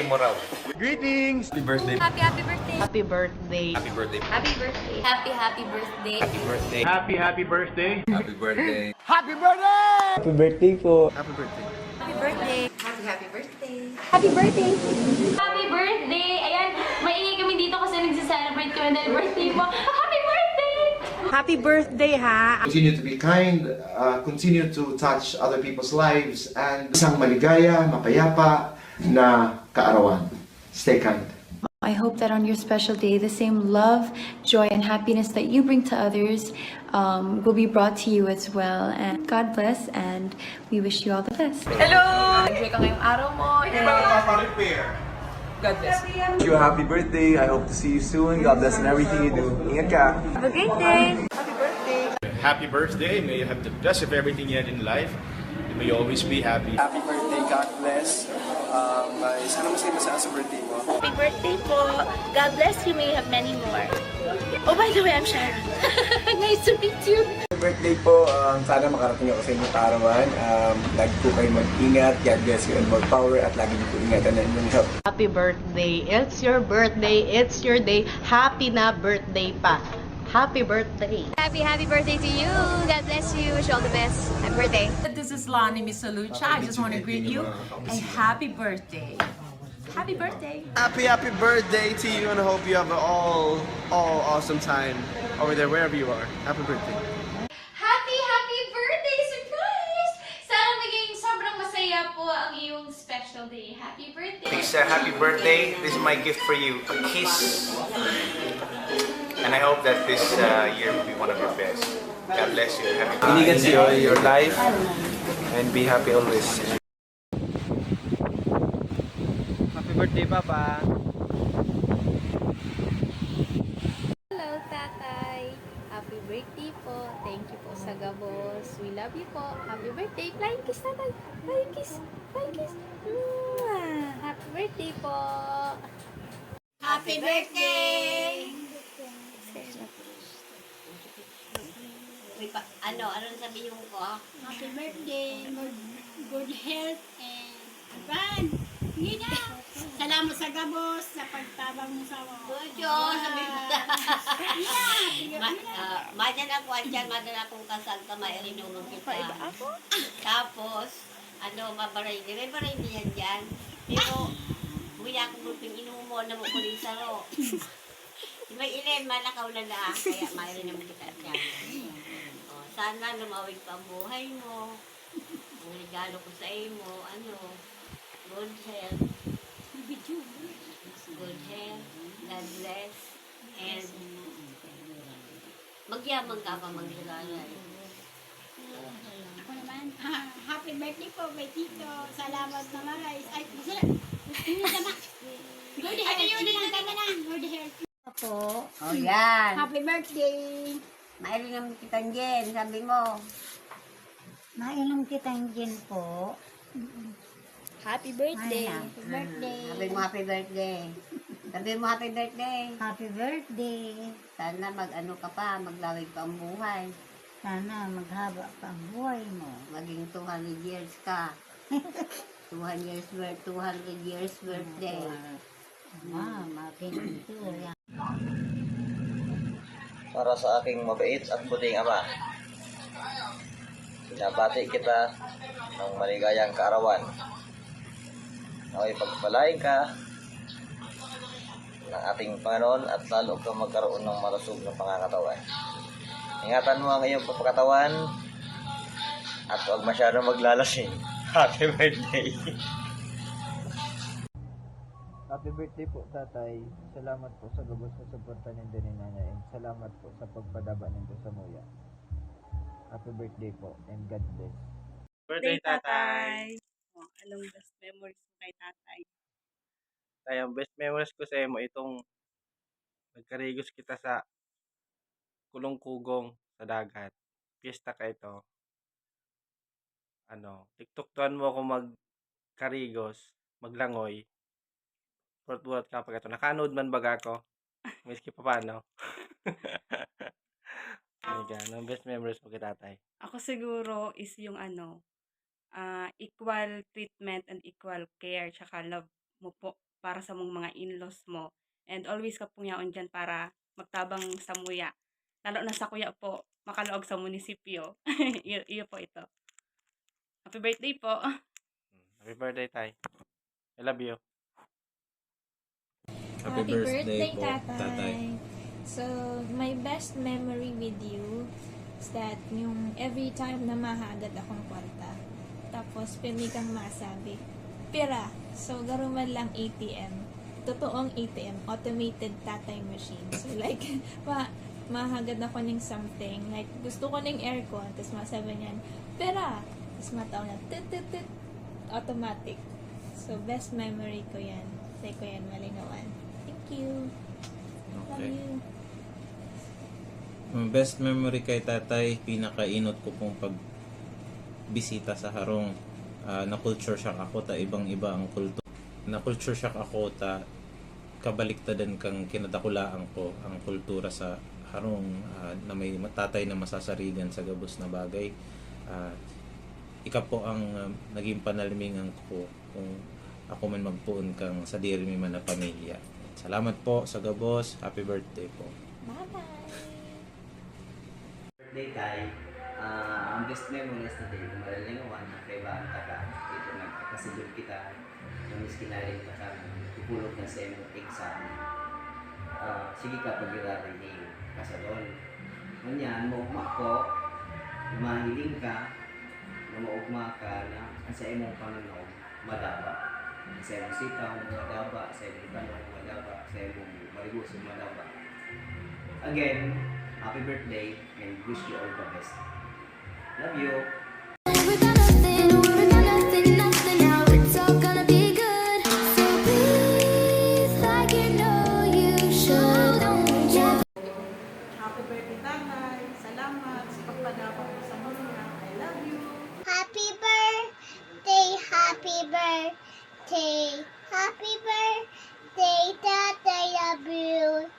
mo raw. Greetings! Happy birthday. Happy birthday. Happy birthday. Happy birthday. Happy birthday. Happy birthday. Happy birthday. Happy birthday! Happy birthday. Happy birthday po! Happy birthday. Happy birthday. Happy birthday! Happy birthday! Ayan, maingay kami dito kasi nagse-celebrate kami dahil birthday mo. Happy birthday! Happy birthday, ha? Continue to be kind, continue to touch other people's lives, and isang maligaya, mapayapa na kaarawan. Stay kind. I hope that on your special day, the same love, joy, and happiness that you bring to others will be brought to you as well. And God bless, and we wish you all the best. Hello! Enjoy ka ngayong araw mo. God bless. Wish you a happy birthday. I hope to see you soon. God bless in everything you do. Ingat ka. Have a great day. Happy birthday! May you have the best of everything you had in life. May you always be happy. Happy birthday. God bless. Sana masaya sa birthday mo. Happy birthday po. God bless you. May you have many more. Oh, by the way, I'm Sharon. Nice to meet you. Happy birthday po. Sana makarating ako sa inyong kaarawan. Lagi po kayo mag-ingat. God bless you and more power. At lagi niyo po ingatan na inyong health. Happy birthday. It's your birthday. It's your day. Happy na birthday pa. Happy birthday. Happy birthday to you. God bless you. Wish you all the best. Happy birthday. This is Lonnie Misalucha. I just want to greet you a happy birthday. Happy birthday. Happy birthday to you, and I hope you have an all awesome time over there wherever you are. Happy birthday. Happy birthday! Surprise! Sana maging sobrang masaya po ang iyong special day. Happy birthday! Lisa, happy birthday. This is my gift for you. A kiss. And I hope that this year will be one of your best. God bless you. Enjoy your life and be happy always. Happy birthday, Papa. Hello, Tatay. Happy birthday po. Thank you po sa gabos. We love you po. Happy birthday. Flying kiss, Tatay. Flying kiss. Flying kiss. Mwah. Happy birthday po. Happy birthday! Ano sabihin ko? Happy birthday, good health, and advan. Hindi na. Salamat sa gabos, sa pagtabang mo sa Madan ako andyan, madan akong kasal ka, mairinumang kita. Tapos, mabaray din. May baray din yan dyan. Pero, buya akong gruping inumo na mo kulisa ro. May ilan, malakaw na lang, kaya mairinumang kita dyan. Sana lumawig pa ang buhay mo. Ang regalo ko sa iyo, good health. Good health, God bless, and magyaman ka pa maghilalay. Ako naman, happy birthday po kay Tito. Salamat naman guys. Ay, masarap. Hindi naman. Good health. Good health. Po. Oh, yan. Happy birthday. Mayroon naman kitang gin, sabi mo. Mainom kitang gin po. Happy birthday. Happy birthday. Sabi mo happy birthday. Sabi mo happy birthday. Happy birthday. Sana ka pa, maglawig pa ang buhay. Sana maghaba pa ang buhay mo. Maging 200 years ka. 200 years birthday. Makinito yan. Para sa aking mabait at puting ama, binabati kita ng maligayang kaarawan. Naway pagpalain ka ng ating Panginoon at lalo kang magkaroon ng malusog na pangangatawan. Ingatan mo ang iyong pagkakatawan at huwag masyadong maglalasing. Happy birthday! Happy birthday po, Tatay. Salamat po sa gabos na suporta ninyo ni Nanay, and salamat po sa pagpadaba ninyo sa muya. Happy birthday po, and God bless. Birthday, Tatay. Anong best memories mo kay Tatay? Tay, ang best memories ko sa mo itong nagkarigos kita sa Kulong-Kugong sa dagat. Fiesta ka ito. TikTok-tuan mo ako magkarigos, maglangoy. Buhat ka pag ito. Nakanood man baga ako. Miski pa paano. Ang best memories mo kay Tatay? Ako siguro is yung equal treatment and equal care tsaka love mo po para sa mong mga in-laws mo. And always ka pong yaon dyan para magtabang sa muya. Lalo na sa kuya po, makaluog sa munisipyo. Iyo po ito. Happy birthday po. Happy birthday, Tay. I love you. Happy birthday po, tatay. So, my best memory with you is that yung every time na mahagad akong kwarta, tapos pwede kang masabi, pera, so garuman lang ATM. Totoong ATM, automated tatay machine. So, like, mahagad ako ng something, like, gusto ko ng aircon, tapos masabi niyan, pera, tapos mataw na, tit, automatic. So, best memory ko yan. Say ko yan, Malinawan. Thank you. Love Okay. you. Ang best memory kay tatay, pinakainot ko pong pagbisita sa harong. Na-culture shock ako ta ibang-iba ang kulto. Na-culture shock ako ta kabaliktadan kang kinadakulaan ko ang kultura sa harong na may tatay na masasarigan sa gabos na bagay. Ika po ang naging panalimingan ko kung ako man magpuon kang sa diri mi man na pamilya. Salamat po sa gabos. Happy birthday po. Bye-bye. Birthday tayo. Ang best memories na din, malalingawan na kay Banta ka. Dito nagkakasidol kita. Namiss kinarin ka sa pupulot na sa imong exam. Sige ka pag-irarinig ka sa doon. Ngunyan, maugma ko, mahiling ka, na maugma ka na ang sa imong pananaw, madaba. Sa imong sitaw, madaba. Sa imong tanong, madaba. Sa imong maribus, madaba. Again, happy birthday and wish you all the best. Love you. Happy birthday, tatay. Salamat sa pagpadapa mo sa mga. I love you. Happy birthday, happy birthday, happy birthday, Tata, love you.